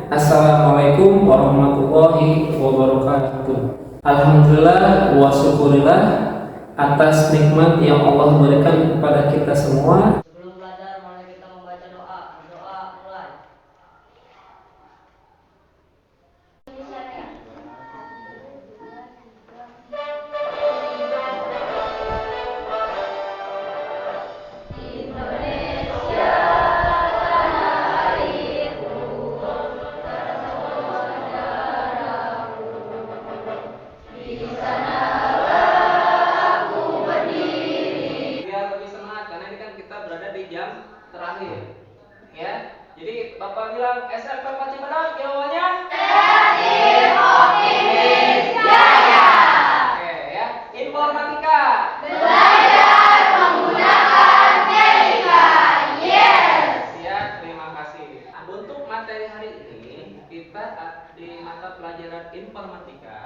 Assalamualaikum warahmatullahi wabarakatuh. Alhamdulillah wa syukurillah atas nikmat yang Allah berikan kepada kita semua. Sebelum belajar, mari kita membaca doa. Doa mulai. Biar lebih semangat karena ini kan kita berada di jam terakhir. Ya. Jadi Bapak bilang SMK Cibadak jawabannya? Oke ya. Informatika. Siap, terima kasih. Nah, untuk materi hari ini kita di mata pelajaran informatika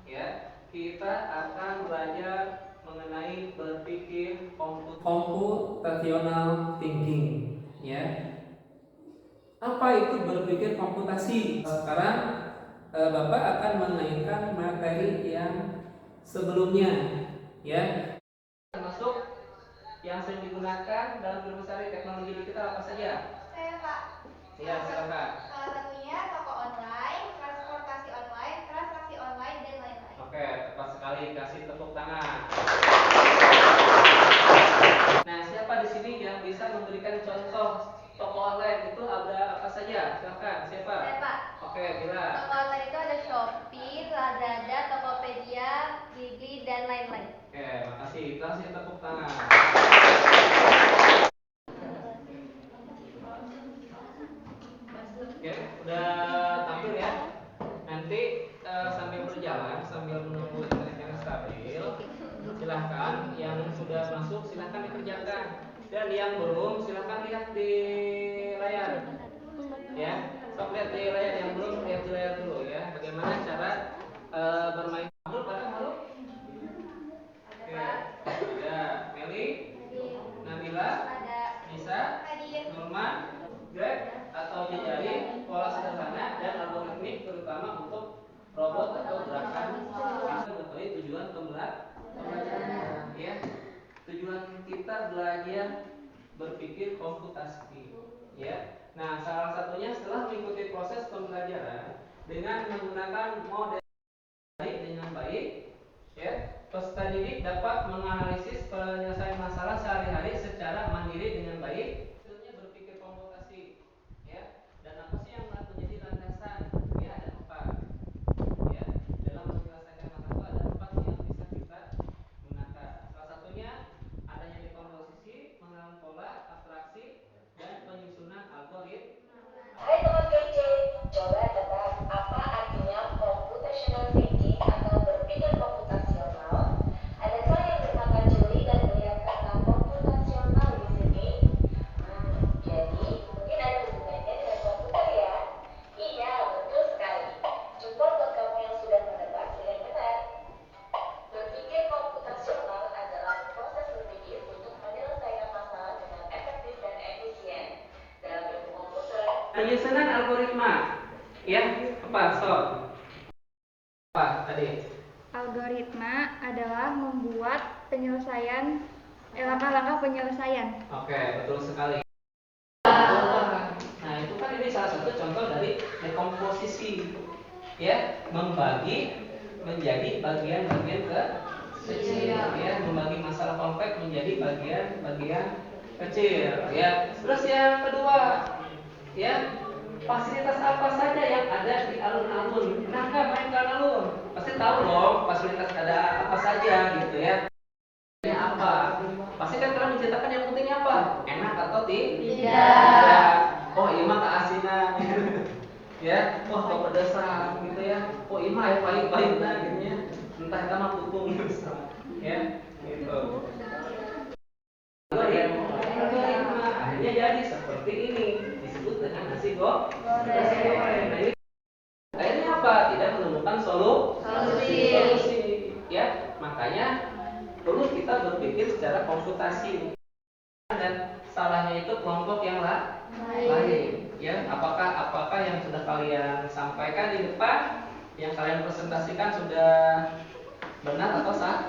ya, kita akan belajar mengenai berpikir Computational thinking, ya. Apa itu berpikir komputasi? Sekarang Bapak akan menaikkan materi yang sebelumnya, ya. termasuk yang sering digunakan dalam berbagai teknologi digital apa saja? Saya Pak. Ya, silakan. Salah satunya toko online, transportasi online, transaksi online, dan lain-lain. Oke, tepat sekali, kasih tepuk tangan. Nah, siapa di sini yang bisa memberikan contoh toko online itu ada apa saja? Silakan, siapa? Saya Pak. Oke, bila. Toko online itu ada Shopee, Lazada, Tokopedia, Blibli, dan lain-lain. Oke, makasih. Kasih tepuk tangan. Oke, udah tampil ya. Nanti sambil berjalan, sambil menunggu internet yang stabil, silahkan yang sudah masuk silahkan dikerjakan, dan yang belum silahkan lihat di layar. Ya, sok lihat di layar, yang belum lihat di layar dulu ya. Bagaimana cara bermain malu pada malu? Oke, ada Meli, Nabila, Ada Nisa, Hadir. Nurman, Greg atau jejaring, pola sederhana dan algoritmik terutama untuk robot atau gerakan bisa mengetahui tujuan pembelajaran ya. Tujuan kita belajar berpikir komputasi ya. Nah, salah satunya setelah mengikuti proses pembelajaran dengan menggunakan model dengan baik ya, peserta didik dapat menganalisis penyelesaian masalah sehari-hari secara mandiri dengan baik. Hasilnya berpikir komputasi ya. Dan apa sih yang menjadi landasan? Ya, ada 4 ya. Dalam menyelesaikan masalah itu ada 4 yang bisa kita gunakan. Salah satunya adanya dekomposisi, mengenal pola, abstraksi, dan penyusunan algoritma. Hai teman PC, coba tebak apa artinya computational thinking atau berpikir komputasional? Adakah yang bermata jeli dan melihat kata komputasional di sini? Jadi mungkin ada hubungannya dengan komputer ya? Iya, betul sekali. Jempol buat kamu yang sudah menebak dengan benar. Berpikir komputasional adalah proses berpikir untuk menyelesaikan masalah dengan efektif dan efisien. Dalam ilmu komputer, Penyusunan algoritma ya, apa sob? Apa tadi? Algoritma adalah membuat langkah-langkah penyelesaian. Oke, betul sekali. Nah, itu kan ini salah satu contoh dari dekomposisi ya, membagi menjadi bagian-bagian kecil ya, membagi masalah kompleks menjadi bagian-bagian kecil ya. Terus yang kedua ya, fasilitas apa saja yang ada di alun-alun? Nah, nggak main ke alun, pasti tahu dong fasilitas ada apa saja gitu ya. Ini apa? Pasti kan kalian menceritakan yang pentingnya apa? Enak atau tidak? Oh, iya mah keasinan. Ya, wah kepedesan gitu ya. Oh, iya mah pahit-pahit nah gitu ya. Entah kita mah pupung ya, gitu. Algoritma akhirnya jadi seperti ini, disebut dengan nasi goreng. Nah, ini akhirnya apa? Tidak menemukan solusi ya. Makanya perlu kita berpikir secara komputasi. Dan salahnya itu kelompok yang Lain. Ya, apakah yang sudah kalian sampaikan di depan, yang kalian presentasikan sudah benar atau salah?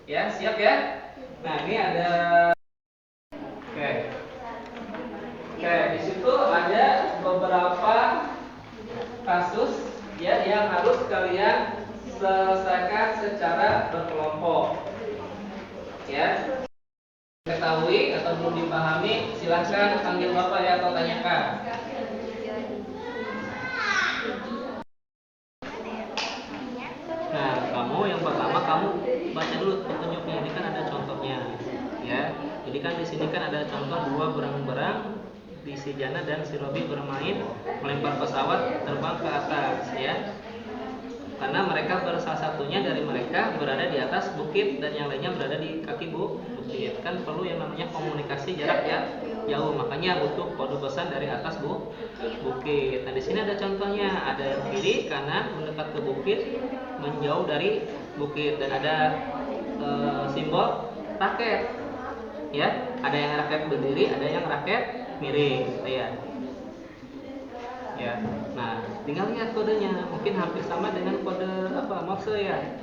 Ya, siap ya? Nah, ini ada. Oke. Oke, di situ ada beberapa kasus ya yang harus kalian selesaikan secara berkelompok. Ya. Ketahui atau belum dipahami, silahkan panggil bapak ya atau tanyakan. Nah, kamu yang pertama kamu baca dulu petunjuknya. Ini kan ada contohnya, ya. Jadi kan di sini kan ada contoh dua berang-berang, si Jana dan si Robi bermain melempar pesawat terbang ke atas, ya. Karena mereka salah satunya dari mereka berada di atas bukit dan yang lainnya berada di kaki bukit. Kan perlu yang namanya komunikasi jarak ya jauh, makanya butuh kode pesan dari atas bukit. Nah, di sini ada contohnya, ada kiri, kanan, mendekat ke bukit, menjauh dari bukit, dan ada simbol raket. Ya, ada yang raket berdiri, ada yang raket miring, gitu ya. Ya, nah tinggal lihat kodenya, mungkin hampir sama dengan kode Morse ya.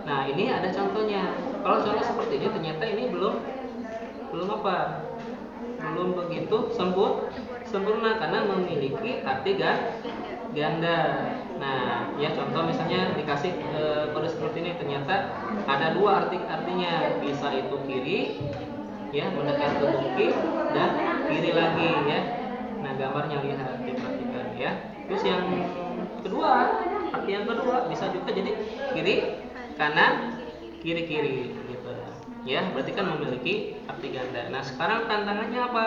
Nah ini ada contohnya. Kalau contoh seperti ini ternyata ini belum begitu sempurna karena memiliki arti ganda. Nah ya, contoh misalnya dikasih kode seperti ini, ternyata ada dua artinya, bisa itu kiri ya, mendekat ke bukit, dan kiri lagi ya. Nah, gambarnya lihat, diperhatikan ya. Terus yang kedua, arti yang kedua bisa juga jadi kiri, kanan, kiri gitu. Ya, berarti kan memiliki arti ganda. Nah, sekarang tantangannya apa?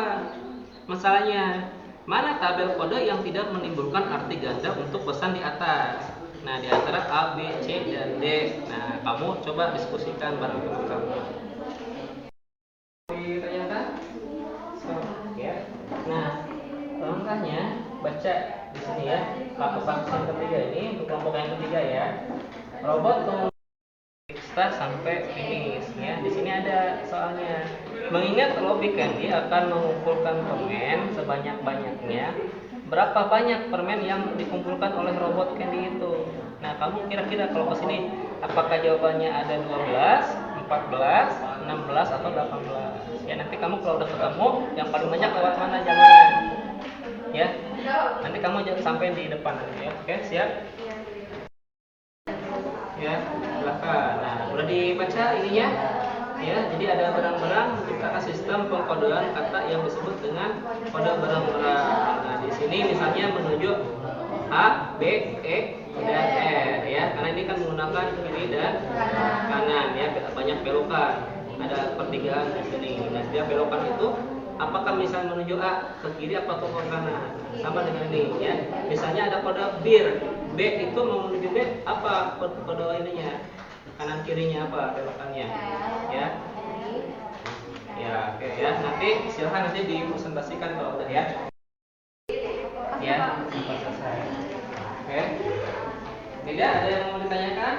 Masalahnya, mana tabel kode yang tidak menimbulkan arti ganda untuk pesan di atas? Nah, di antara A, B, C, dan D. Nah, kamu coba diskusikan bareng teman kamu. Ditanyakan? Ya. Nah, langkahnya baca di sini ya. Kasus yang ketiga ini untuk kelompok yang ketiga ya. Robot start sampai finish ya. Di sini ada soalnya. Mengingat Robi Candy akan mengumpulkan permen sebanyak-banyaknya, berapa banyak permen yang dikumpulkan oleh robot Candy itu? Nah, kamu kira-kira kalau ke sini apakah jawabannya ada 12, 14, 16 atau 18? Ya, nanti kamu kalau udah ketemu yang paling banyak lewat mana jalannya? Ya, nanti kamu sampai di depan nanti ya. Oke, siap? Ya, silakan. Nah, udah dibaca ininya? Ya, jadi ada berang-berang menciptakan sistem pengkodean kata yang disebut dengan kode berang-berang. Nah, di sini misalnya menunjuk A, B, E, dan R ya, karena ini kan menggunakan kiri dan kanan ya, banyak belokan. Ada pertigaan di sini. Nah, setiap belokan itu apakah misalnya menuju A ke kiri apa ke kanan? Sama dengan ini ya. Misalnya ada kode bir, B itu mau menuju B, apa kode ininya? Kanan kirinya apa belokannya? Ya. Ya, oke ya. Nanti silahkan nanti dipresentasikan kalau udah ya. Ya, sampai selesai. Oke. Tidak ada yang mau ditanyakan?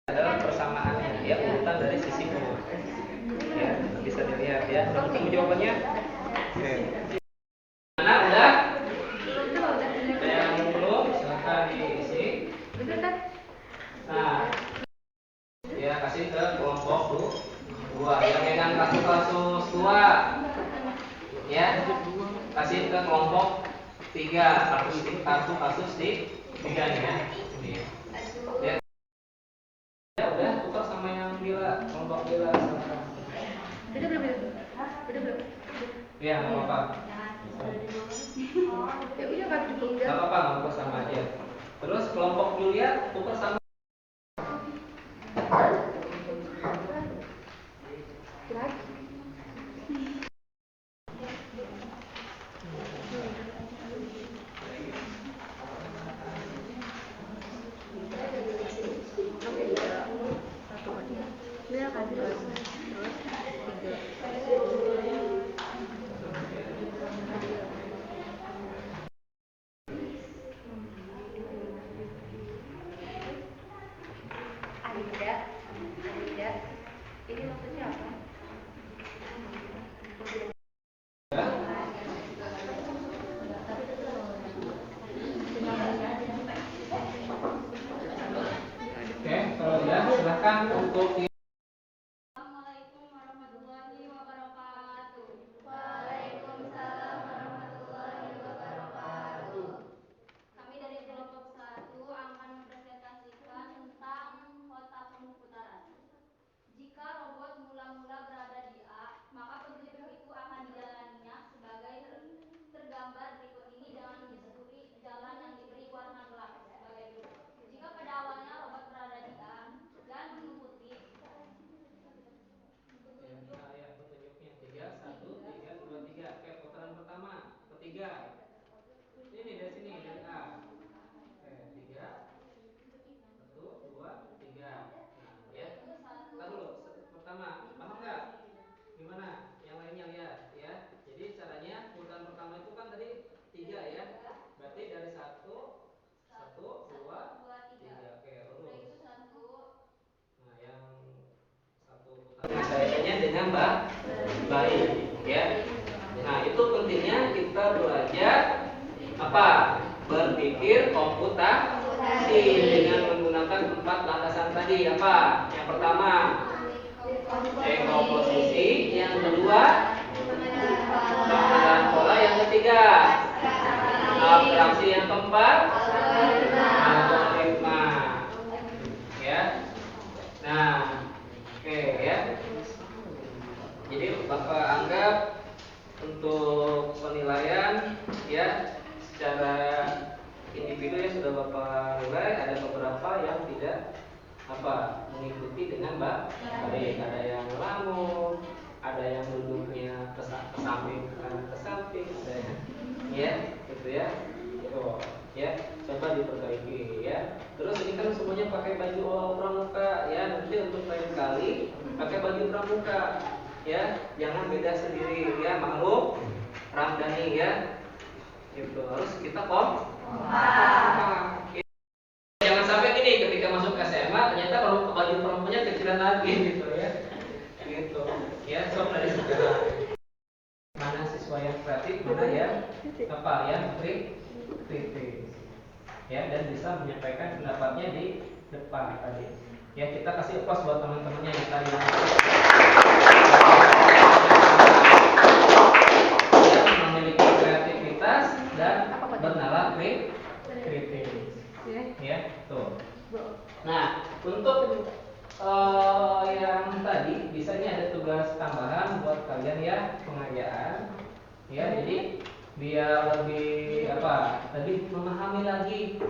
Adalah persamaannya ya, urutan dari sisi urut. Ya, bisa dilihat ya. Sudah ketemu jawabannya? Oke. Mana udah? Ada yang belum? Silakan diisi. Nah, ya kasih ke kelompok dua. Yang dengan kasus-kasus dua, ya kasih ke kelompok 3. Kasus di 3 nih ya. Ini. Ya udah tukar sama yang Bila, kelompok Bila. Belum. Ya, nggak apa-apa. Ya udah kan cukup Nggak apa-apa, tukar sama aja. Terus kelompok Julia tukar sama. 3. Ini dari sini, dari A. Oke, 3. 1, 2, 3. Nah, ya. Tahan dulu. Pertama, paham nggak? Gimana? Yang lainnya lihat ya. Jadi caranya urutan pertama itu kan tadi 3 ya. Berarti dari 1, 2, 3. Oke, lurus. Nah, yang satu putaran kaitannya dengan baik ya. Nah, itu pentingnya kita belajar apa? Berpikir komputasi dengan menggunakan 4 landasan tadi. Apa? Yang pertama, dekomposisi, yang kedua, pengenalan pola, yang ketiga, abstraksi, yang keempat, algoritma. Ya. Nah, oke ya. Jadi Bapak anggap untuk penilaian ya secara individu ya sudah Bapak nilai, ada beberapa yang tidak mengikuti dengan baik. Ada yang lamun, ada yang duduknya ke samping, ada yang ya gitu ya. Tuh ya, coba diperbaiki ya. Terus ini kan semuanya pakai baju pramuka ya. Nanti untuk lain kali pakai baju pramuka ya, jangan beda sendiri ya, makhluk Ramdhani ya. Gitu. Harus kita jangan sampai gini ketika masuk SMA ternyata kalau baju pramuka kecilan lagi gitu ya. Gitu. Ya, sok dari sekarang. Mana siswa yang kreatif, mana yang yang kritis. Ya, dan bisa menyampaikan pendapatnya di depan tadi. Ya, kita kasih applause buat teman-temannya yang tadi yang memiliki kreativitas dan bernalar kritis. Ya, tuh. Nah, untuk yang tadi bisa ini ada tugas tambahan buat kalian ya, pengajian. Ya, jadi biar lebih lebih memahami lagi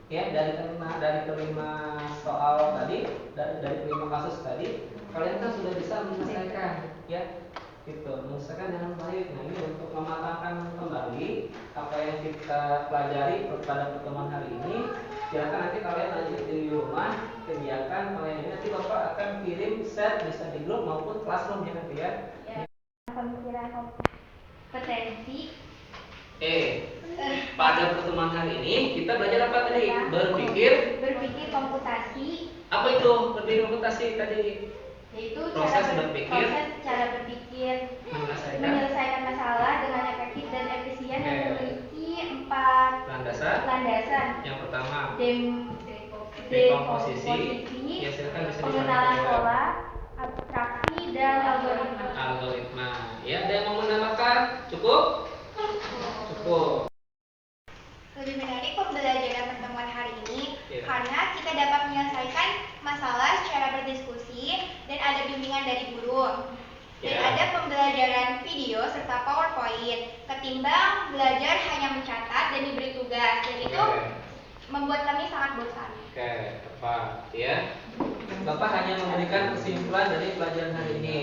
ya dari kelima soal tadi, dari kelima kasus tadi, kalian kan sudah bisa menyelesaikan ya, gitu, menyelesaikan dengan baik. Nah, ini untuk mematangkan kembali apa yang kita pelajari pada pertemuan hari ini. Silakan nanti kalian lanjut di rumah kerjakan kalian ini. Nanti Bapak akan kirim set bisa di grup maupun classroom ya nanti ya. Pemikiran kompetensi. Pada pertemuan hari ini kita belajar apa tadi? Berpikir komputasi. Apa itu berpikir komputasi tadi? Yaitu proses cara berpikir menyelesaikan menyelesaikan masalah dengan efektif dan efisien yang memiliki 4 landasan. Yang pertama, dekomposisi, ya, silakan bisa pengenalan pola, abstraksi, dan algoritma. Ya, ada yang mau menambahkan? Cukup? Cukup. Lebih menarik pembelajaran pertemuan hari ini karena kita dapat menyelesaikan masalah secara berdiskusi dan ada bimbingan dari guru. Dan ada pembelajaran video serta PowerPoint ketimbang belajar hanya mencatat dan diberi tugas. Dan itu membuat kami sangat bosan. Oke, tepat ya. Bapak hanya memberikan kesimpulan dari pelajaran hari ini.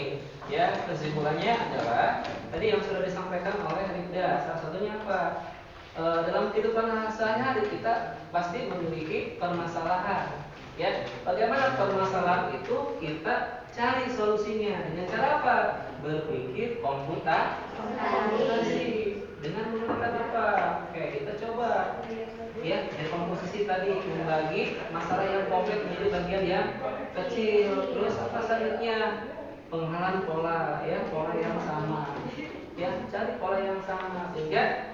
Ya, kesimpulannya adalah tadi yang sudah disampaikan oleh Rida. Salah satunya apa? Dalam kehidupan sehari-hari kita pasti memiliki permasalahan. Ya, bagaimana permasalahan itu kita cari solusinya dengan cara apa? Berpikir komputasi dengan menggunakan apa? Oke, kita coba ya, dekomposisi tadi membagi masalah yang kompleks menjadi bagian yang kecil. Terus apa selanjutnya? Pengenalan pola, ya, pola yang sama. Ya, cari pola yang sama sehingga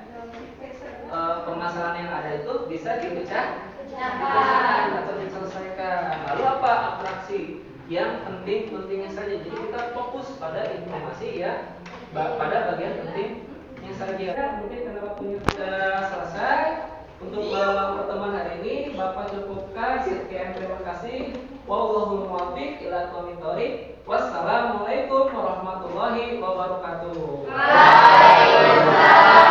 permasalahan yang ada itu bisa dipecahkan atau diselesaikan. Lalu apa? Abstraksi yang penting-pentingnya saja. Jadi kita fokus pada informasi ya, pada bagian pentingnya saja. Mungkin karena waktunya sudah selesai untuk pertemuan hari ini, Bapak cukupkan. Sekian, terima kasih. Wallahul muwaffiq ila aqwamit thoriq. Wassalamualaikum warahmatullahi wabarakatuh. Waalaikumsalam.